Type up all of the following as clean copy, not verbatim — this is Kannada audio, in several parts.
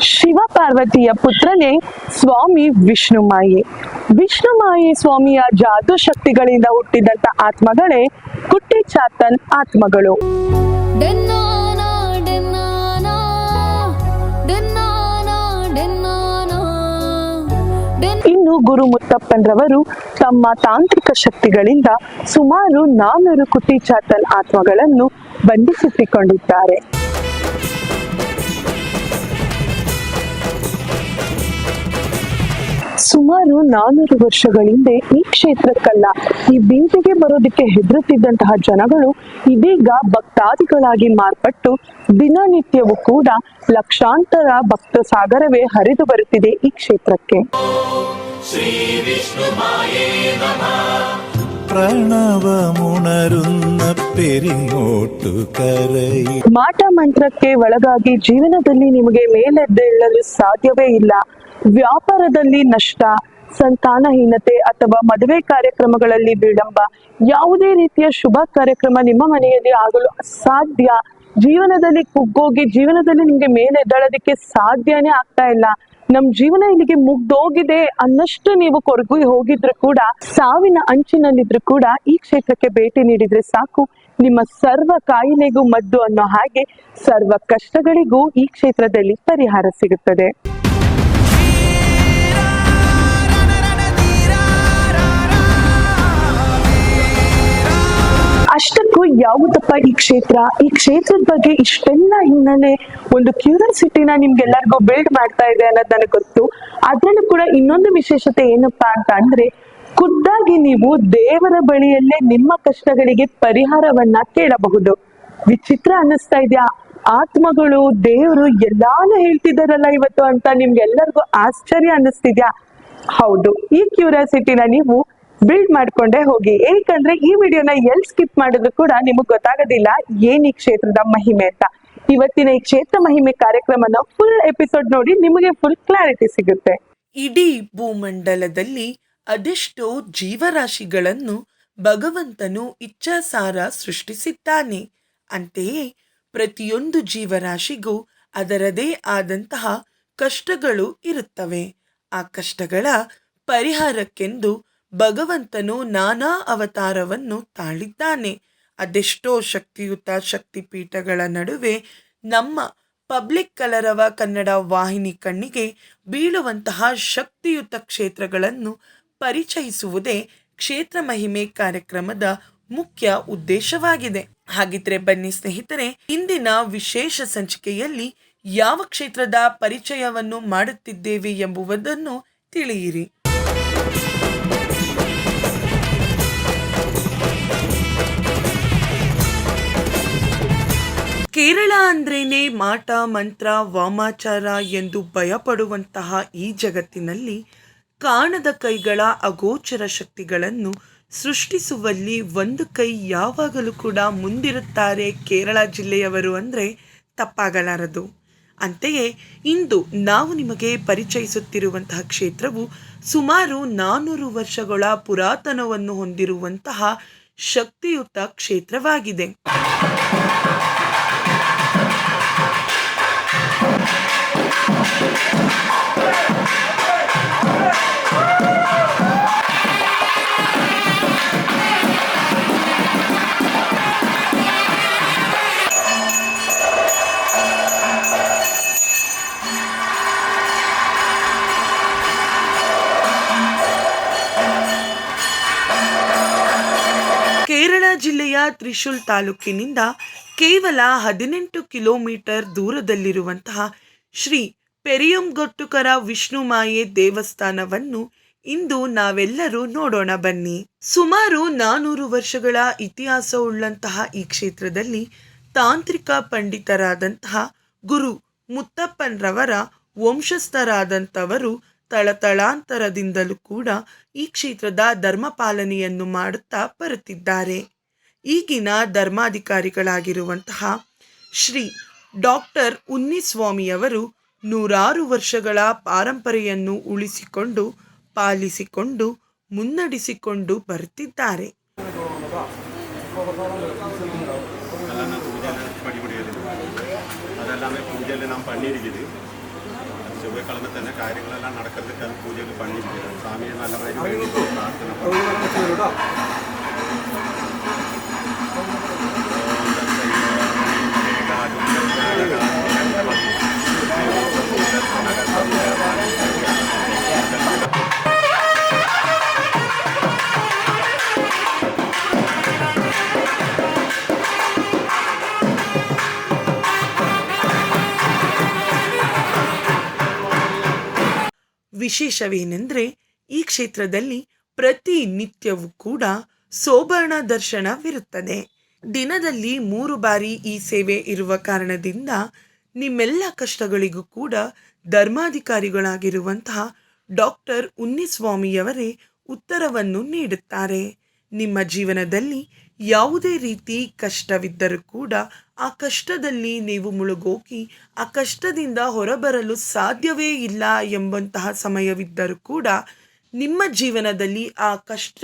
ಶಿವ ಪಾರ್ವತಿಯ ಪುತ್ರನೇ ಸ್ವಾಮಿ ವಿಷ್ಣುಮಾಯೆ. ವಿಷ್ಣುಮಾಯೆ ಸ್ವಾಮಿಯ ಜಾದೂ ಶಕ್ತಿಗಳಿಂದ ಹುಟ್ಟಿದಂತ ಆತ್ಮಗಳೇ ಕುಟ್ಟಿ ಚಾತನ್ ಆತ್ಮಗಳು. ಇನ್ನು ಗುರು ಮುತ್ತಪ್ಪನ್ರವರು ತಮ್ಮ ತಾಂತ್ರಿಕ ಶಕ್ತಿಗಳಿಂದ ಸುಮಾರು 400 ಕುಟ್ಟಿ ಚಾತನ್ ಆತ್ಮಗಳನ್ನು ಬಂಧಿಸಿಟ್ಟಿಕೊಂಡಿದ್ದಾರೆ. ಸುಮಾರು 400 ವರ್ಷಗಳ ಹಿಂದೆ ಈ ಕ್ಷೇತ್ರಕ್ಕಲ್ಲ, ಈ ಬೀದಿಗೆ ಬರೋದಕ್ಕೆ ಹೆದರುತ್ತಿದ್ದಂತಹ ಜನಗಳು ಇದೀಗ ಭಕ್ತಾದಿಗಳಾಗಿ ಮಾರ್ಪಟ್ಟು ದಿನನಿತ್ಯವೂ ಕೂಡ ಲಕ್ಷಾಂತರ ಭಕ್ತ ಸಾಗರವೇ ಹರಿದು ಬರುತ್ತಿದೆ ಈ ಕ್ಷೇತ್ರಕ್ಕೆ. ಮಾಟ ಮಂತ್ರಕ್ಕೆ ಒಳಗಾಗಿ ಜೀವನದಲ್ಲಿ ನಿಮಗೆ ಮೇಲೆದ್ದೇಳಲು ಸಾಧ್ಯವೇ ಇಲ್ಲ. ವ್ಯಾಪಾರದಲ್ಲಿ ನಷ್ಟ, ಸಂತಾನಹೀನತೆ ಅಥವಾ ಮದುವೆ ಕಾರ್ಯಕ್ರಮಗಳಲ್ಲಿ ವಿಳಂಬ, ಯಾವುದೇ ರೀತಿಯ ಶುಭ ಕಾರ್ಯಕ್ರಮ ನಿಮ್ಮ ಮನೆಯಲ್ಲಿ ಆಗಲು ಅಸಾಧ್ಯ. ಜೀವನದಲ್ಲಿ ಕುಗ್ಗೋಗಿ ಜೀವನದಲ್ಲಿ ನಿಮ್ಗೆ ಮೇಲೆದ್ದೇಳೋದಕ್ಕೆ ಸಾಧ್ಯನೇ ಆಗ್ತಾ ಇಲ್ಲ. ನಮ್ ಜೀವನ ಇಲ್ಲಿಗೆ ಮುಗ್ದೋಗಿದೆ ಅನ್ನಷ್ಟು ನೀವು ಕೊರಗು ಹೋಗಿದ್ರು ಕೂಡ, ಸಾವಿನ ಅಂಚಿನಲ್ಲಿದ್ರು ಕೂಡ ಈ ಕ್ಷೇತ್ರಕ್ಕೆ ಭೇಟಿ ನೀಡಿದ್ರೆ ಸಾಕು, ನಿಮ್ಮ ಸರ್ವ ಕಾಯಿಲೆಗೂ ಮದ್ದು ಅನ್ನೋ ಹಾಗೆ ಸರ್ವ ಕಷ್ಟಗಳಿಗೂ ಈ ಕ್ಷೇತ್ರದಲ್ಲಿ ಪರಿಹಾರ ಸಿಗುತ್ತದೆ. ಅಷ್ಟಕ್ಕೂ ಯಾವುದಪ್ಪ ಈ ಕ್ಷೇತ್ರ, ಈ ಕ್ಷೇತ್ರದ ಬಗ್ಗೆ ಇಷ್ಟೆಲ್ಲ ಹಿನ್ನೆಲೆ ಒಂದು ಕ್ಯೂರಿಯಾಸಿಟಿನ ನಿಮ್ಗೆಲ್ಲರಿಗೂ ಬಿಲ್ಡ್ ಮಾಡ್ತಾ ಇದೆ ಅನ್ನೋದು ನನಗೆ ಗೊತ್ತು. ಅದ್ರಲ್ಲೂ ಕೂಡ ಇನ್ನೊಂದು ವಿಶೇಷತೆ ಏನಪ್ಪಾ ಅಂತ ಅಂದ್ರೆ, ಖುದ್ದಾಗಿ ನೀವು ದೇವರ ಬಳಿಯಲ್ಲೇ ನಿಮ್ಮ ಕಷ್ಟಗಳಿಗೆ ಪರಿಹಾರವನ್ನ ಕೇಳಬಹುದು. ವಿಚಿತ್ರ ಅನ್ನಿಸ್ತಾ ಇದೆಯಾ? ಆತ್ಮಗಳು, ದೇವರು ಎಲ್ಲಾನು ಹೇಳ್ತಿದಾರಲ್ಲ ಇವತ್ತು ಅಂತ ನಿಮ್ಗೆಲ್ಲರಿಗೂ ಆಶ್ಚರ್ಯ ಅನ್ನಿಸ್ತಿದ್ಯಾ? ಹೌದು, ಈ ಕ್ಯೂರಿಯಾಸಿಟಿನ ನೀವು ಬಿಲ್ಡ್ ಮಾಡ್ಕೊಂಡೇ ಹೋಗಿ. ಏಕಂದ್ರೆ ಈ ವಿಡಿಯೋನ ಎಲ್ಲಿ ಸ್ಕಿಪ್ ಮಾಡಿದ್ರು ಕೂಡ ನಿಮಗ್ ಗೊತ್ತಾಗೋದಿಲ್ಲ ಏನ್ ಈ ಕ್ಷೇತ್ರದ ಮಹಿಮೆ ಅಂತ. ಇವತ್ತಿನ ಈ ಕ್ಷೇತ್ರ ಮಹಿಮೆ ಕಾರ್ಯಕ್ರಮನ ಫುಲ್ ಎಪಿಸೋಡ್ ನೋಡಿ ನಿಮಗೆ ಫುಲ್ ಕ್ಲಾರಿಟಿ ಸಿಗುತ್ತೆ. ಇಡೀ ಭೂಮಂಡಲದಲ್ಲಿ ಅದೆಷ್ಟೋ ಜೀವರಾಶಿಗಳನ್ನು ಭಗವಂತನು ಇಚ್ಛಾಸಾರ ಸೃಷ್ಟಿಸಿದ್ದಾನೆ. ಅಂತೆಯೇ ಪ್ರತಿಯೊಂದು ಜೀವರಾಶಿಗೂ ಅದರದೇ ಆದಂತಹ ಕಷ್ಟಗಳು ಇರುತ್ತವೆ. ಆ ಕಷ್ಟಗಳ ಪರಿಹಾರಕ್ಕೆಂದು ಭಗವಂತನು ನಾನಾ ಅವತಾರವನ್ನು ತಾಳಿದ್ದಾನೆ. ಅದೆಷ್ಟೋ ಶಕ್ತಿಯುತ ಶಕ್ತಿಪೀಠಗಳ ನಡುವೆ ನಮ್ಮ ಪಬ್ಲಿಕ್ ಕಲರವ ಕನ್ನಡ ವಾಹಿನಿ ಕಣ್ಣಿಗೆ ಬೀಳುವಂತಹ ಶಕ್ತಿಯುತ ಕ್ಷೇತ್ರಗಳನ್ನು ಪರಿಚಯಿಸುವುದೇ ಕ್ಷೇತ್ರ ಮಹಿಮೆ ಕಾರ್ಯಕ್ರಮದ ಮುಖ್ಯ ಉದ್ದೇಶವಾಗಿದೆ. ಹಾಗಿದ್ರೆ ಬನ್ನಿ ಸ್ನೇಹಿತರೆ, ಇಂದಿನ ವಿಶೇಷ ಸಂಚಿಕೆಯಲ್ಲಿ ಯಾವ ಕ್ಷೇತ್ರದ ಪರಿಚಯವನ್ನು ಮಾಡುತ್ತಿದ್ದೇವೆ ಎಂಬುದನ್ನು ತಿಳಿಯಿರಿ. ಕೇರಳ ಅಂದ್ರೇನೆ ಮಾಟ ಮಂತ್ರ ವಾಮಾಚಾರ ಎಂದು ಭಯಪಡುವಂತಹ ಈ ಜಗತ್ತಿನಲ್ಲಿ ಕಾಣದ ಕೈಗಳ ಅಗೋಚರ ಶಕ್ತಿಗಳನ್ನು ಸೃಷ್ಟಿಸುವಲ್ಲಿ ಒಂದು ಕೈ ಯಾವಾಗಲೂ ಕೂಡ ಮುಂದಿರುತ್ತಾರೆ ಕೇರಳ ಜಿಲ್ಲೆಯವರು ಅಂದರೆ ತಪ್ಪಾಗಲಾರದು. ಅಂತೆಯೇ ಇಂದು ನಾವು ನಿಮಗೆ ಪರಿಚಯಿಸುತ್ತಿರುವಂತಹ ಕ್ಷೇತ್ರವು ಸುಮಾರು 400 ವರ್ಷಗಳ ಪುರಾತನವನ್ನು ಹೊಂದಿರುವಂತಹ ಶಕ್ತಿಯುತ ಕ್ಷೇತ್ರವಾಗಿದೆ. ಕೇರಳ ಜಿಲ್ಲೆಯ ತ್ರಿಶೂಲ್ ತಾಲೂಕಿನಿಂದ ಕೇವಲ 18 ಕಿಲೋಮೀಟರ್ ದೂರದಲ್ಲಿರುವಂತಹ ಶ್ರೀ ಪೆರಿಯಂಗೊಟ್ಟುಕರ ವಿಷ್ಣುಮಾಯೆ ದೇವಸ್ಥಾನವನ್ನು ಇಂದು ನಾವೆಲ್ಲರೂ ನೋಡೋಣ ಬನ್ನಿ. ಸುಮಾರು 400 ವರ್ಷಗಳ ಇತಿಹಾಸವುಳ್ಳಂತಹ ಈ ಕ್ಷೇತ್ರದಲ್ಲಿ ತಾಂತ್ರಿಕ ಪಂಡಿತರಾದಂತಹ ಗುರು ಮುತ್ತಪ್ಪನ್ರವರ ವಂಶಸ್ಥರಾದಂಥವರು ತಳತಳಾಂತರದಿಂದಲೂ ಕೂಡ ಈ ಕ್ಷೇತ್ರದ ಧರ್ಮಪಾಲನೆಯನ್ನು ಮಾಡುತ್ತಾ ಬರುತ್ತಿದ್ದಾರೆ. ಈಗಿನ ಧರ್ಮಾಧಿಕಾರಿಗಳಾಗಿರುವಂತಹ ಶ್ರೀ ಡಾಕ್ಟರ್ ಉನ್ನಿಸ್ವಾಮಿಯವರು 100 ವರ್ಷಗಳ ಪಾರಂಪರೆಯನ್ನು ಉಳಿಸಿಕೊಂಡು ಪಾಲಿಸಿಕೊಂಡು ಮುನ್ನಡೆಸಿಕೊಂಡು ಬರುತ್ತಿದ್ದಾರೆ. அதெல்லாமே பூஜையில் நாம் பண்ணியிருக்குது. രൂപക്കിഴമ തന്നെ കാര്യങ്ങളെല്ലാം നടക്കുന്നതിട്ട് അത് പൂജയ്ക്ക് പണിയിപ്പിക്കുന്നത് സ്വാമിയെ നല്ലതായി വേണ്ടി പ്രാർത്ഥന ವಿಶೇಷವೇನೆಂದರೆ ಈ ಕ್ಷೇತ್ರದಲ್ಲಿ ಪ್ರತಿನಿತ್ಯವೂ ಕೂಡ ಸೋಬರ್ಣ ದರ್ಶನವಿರುತ್ತದೆ. ದಿನದಲ್ಲಿ 3 ಬಾರಿ ಈ ಸೇವೆ ಇರುವ ಕಾರಣದಿಂದ ನಿಮ್ಮೆಲ್ಲ ಕಷ್ಟಗಳಿಗೂ ಕೂಡ ಧರ್ಮಾಧಿಕಾರಿಗಳಾಗಿರುವಂತಹ ಡಾಕ್ಟರ್ ಉನ್ನಿಸ್ವಾಮಿಯವರೇ ಉತ್ತರವನ್ನು ನೀಡುತ್ತಾರೆ. ನಿಮ್ಮ ಜೀವನದಲ್ಲಿ ಯಾವುದೇ ರೀತಿ ಕಷ್ಟವಿದ್ದರೂ ಕೂಡ ಆ ಕಷ್ಟದಲ್ಲಿ ನೀವು ಮುಳುಗೋಗಿ ಆ ಕಷ್ಟದಿಂದ ಹೊರಬರಲು ಸಾಧ್ಯವೇ ಇಲ್ಲ ಎಂಬಂತಹ ಸಮಯವಿದ್ದರೂ ಕೂಡ ನಿಮ್ಮ ಜೀವನದಲ್ಲಿ ಆ ಕಷ್ಟ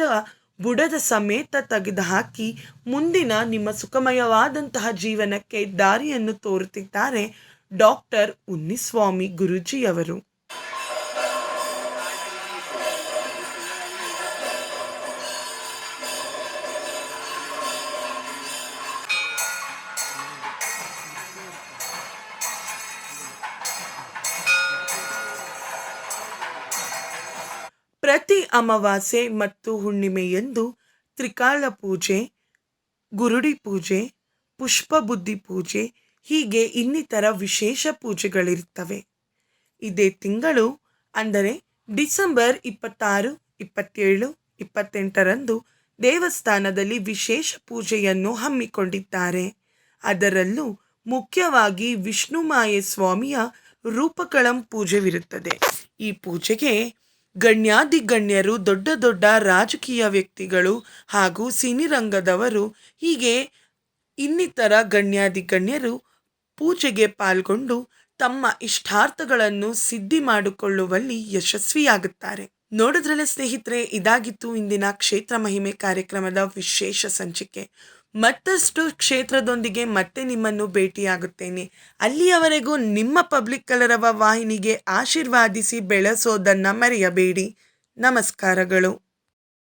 ಬುಡದ ಸಮೇತ ತೆಗೆದುಹಾಕಿ ಮುಂದಿನ ನಿಮ್ಮ ಸುಖಮಯವಾದಂತಹ ಜೀವನಕ್ಕೆ ದಾರಿಯನ್ನು ತೋರುತ್ತಿದ್ದಾರೆ ಡಾಕ್ಟರ್ ಉನ್ನಿಸ್ವಾಮಿ ಗುರೂಜಿಯವರು. ಪ್ರತಿ ಅಮಾವಾಸ್ಯೆ ಮತ್ತು ಹುಣ್ಣಿಮೆಯಂದು ತ್ರಿಕಾಲ ಪೂಜೆ, ಗುರುಡಿ ಪೂಜೆ, ಪುಷ್ಪಬುದ್ಧಿ ಪೂಜೆ ಹೀಗೆ ಇನ್ನಿತರ ವಿಶೇಷ ಪೂಜೆಗಳಿರುತ್ತವೆ. ಇದೇ ತಿಂಗಳು ಅಂದರೆ ಡಿಸೆಂಬರ್ 26, 27, 28ರಂದು ದೇವಸ್ಥಾನದಲ್ಲಿ ವಿಶೇಷ ಪೂಜೆಯನ್ನು ಹಮ್ಮಿಕೊಂಡಿದ್ದಾರೆ. ಅದರಲ್ಲೂ ಮುಖ್ಯವಾಗಿ ವಿಷ್ಣುಮಾಯೆ ಸ್ವಾಮಿಯ ರೂಪಕಳಂ ಪೂಜೆವಿರುತ್ತದೆ. ಈ ಪೂಜೆಗೆ ಗಣ್ಯಾಧಿಗಣ್ಯರು, ದೊಡ್ಡ ದೊಡ್ಡ ರಾಜಕೀಯ ವ್ಯಕ್ತಿಗಳು ಹಾಗೂ ಸಿನಿರಂಗದವರು ಹೀಗೆ ಇನ್ನಿತರ ಗಣ್ಯಾಧಿಗಣ್ಯರು ಪೂಜೆಗೆ ಪಾಲ್ಗೊಂಡು ತಮ್ಮ ಇಷ್ಟಾರ್ಥಗಳನ್ನು ಸಿದ್ಧಿ ಮಾಡಿಕೊಳ್ಳುವಲ್ಲಿ ಯಶಸ್ವಿಯಾಗುತ್ತಾರೆ. ನೋಡಿದ್ರಲ್ಲ ಸ್ನೇಹಿತರೆ, ಇದಾಗಿತ್ತು ಇಂದಿನ ಕ್ಷೇತ್ರ ಮಹಿಮೆ ಕಾರ್ಯಕ್ರಮದ ವಿಶೇಷ ಸಂಚಿಕೆ. ಮತ್ತಷ್ಟು ಕ್ಷೇತ್ರದೊಂದಿಗೆ ಮತ್ತೆ ನಿಮ್ಮನ್ನು ಭೇಟಿಯಾಗುತ್ತೇನೆ. ಅಲ್ಲಿಯವರೆಗೂ ನಿಮ್ಮ ಪಬ್ಲಿಕ್ ಕಲರವ ವಾಹಿನಿಗೆ ಆಶೀರ್ವಾದಿಸಿ ಬೆಳೆಸೋದನ್ನು ಮರೆಯಬೇಡಿ. ನಮಸ್ಕಾರಗಳು.